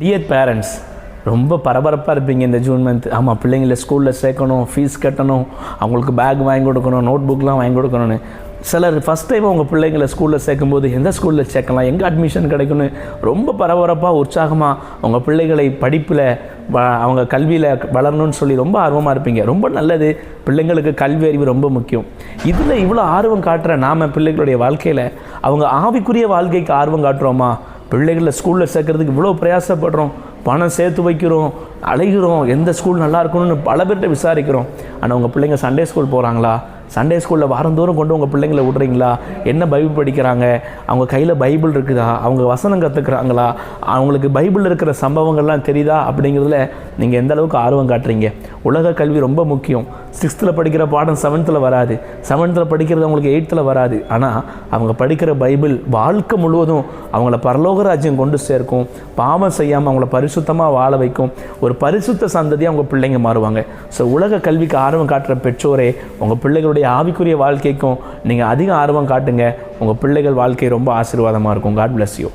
Dear parents, ரொம்ப பரபரப்பாக இருப்பீங்க இந்த ஜூன் மந்த். ஆமாம், பிள்ளைங்களை ஸ்கூலில் சேர்க்கணும், ஃபீஸ் கட்டணும், அவங்களுக்கு பேக் வாங்கி கொடுக்கணும், நோட் புக்லாம் வாங்கி கொடுக்கணும்னு. சிலர் ஃபஸ்ட் டைம் அவங்க பிள்ளைங்களை ஸ்கூலில் சேர்க்கும்போது எந்த ஸ்கூலில் சேர்க்கலாம், எங்கே அட்மிஷன் கிடைக்குன்னு ரொம்ப பரபரப்பாக உற்சாகமாக அவங்க பிள்ளைகளை படிப்பில் அவங்க கல்வியில் வளரணும்னு சொல்லி ரொம்ப ஆர்வமாக இருப்பீங்க. ரொம்ப நல்லது. பிள்ளைங்களுக்கு கல்வி அறிவு ரொம்ப முக்கியம். இதில் இவ்வளோ ஆர்வம் காட்டுற நாம் பிள்ளைகளுடைய வாழ்க்கையில் அவங்க ஆவிக்குரிய வாழ்க்கைக்கு ஆர்வம் காட்டுறோமா? பிள்ளைகளை ஸ்கூலில் சேர்க்கறதுக்கு இவ்வளோ பிரயாசப்படுறோம், பணம் சேர்த்து வைக்கிறோம், அழைகிறோம், எந்த ஸ்கூல் நல்லா இருக்கணும்னு பல பேர்கிட்ட விசாரிக்கிறோம். ஆனால் உங்கள் பிள்ளைங்க சண்டே ஸ்கூல் போகிறாங்களா? சண்டே ஸ்கூலில் வாரந்தோறும் கொண்டு உங்கள் பிள்ளைங்களை விட்றீங்களா? என்ன பைபிள் படிக்கிறாங்க? அவங்க கையில் பைபிள் இருக்குதா? அவங்க வசனம் கற்றுக்குறாங்களா? அவங்களுக்கு பைபிளில் இருக்கிற சம்பவங்கள்லாம் தெரியுதா? அப்படிங்கிறதுல நீங்கள் எந்த அளவுக்கு ஆர்வம் காட்டுறீங்க? உலக கல்வி ரொம்ப முக்கியம். 6th படிக்கிற பாடம் 7th வராது, 7th படிக்கிறது அவங்களுக்கு 8th வராது. ஆனால் அவங்க படிக்கிற பைபிள் வாழ்க்கை முழுவதும் அவங்கள பரலோக ராஜ்யம் கொண்டு சேர்க்கும். பாவம் செய்யாமல் அவங்கள பரிசுத்தமாக வாழ வைக்கும். ஒரு பரிசுத்த சந்ததியாக அவங்க பிள்ளைங்க மாறுவாங்க. ஸோ உலக கல்விக்கு ஆர்வம் காட்டுற பெற்றோரே, உங்கள் பிள்ளைகளுடைய ஆவிக்குரிய வாழ்க்கைக்கும் நீங்கள் அதிக ஆர்வம் காட்டுங்க. உங்கள் பிள்ளைகள் வாழ்க்கை ரொம்ப ஆசீர்வாதமாக இருக்கும். God bless you.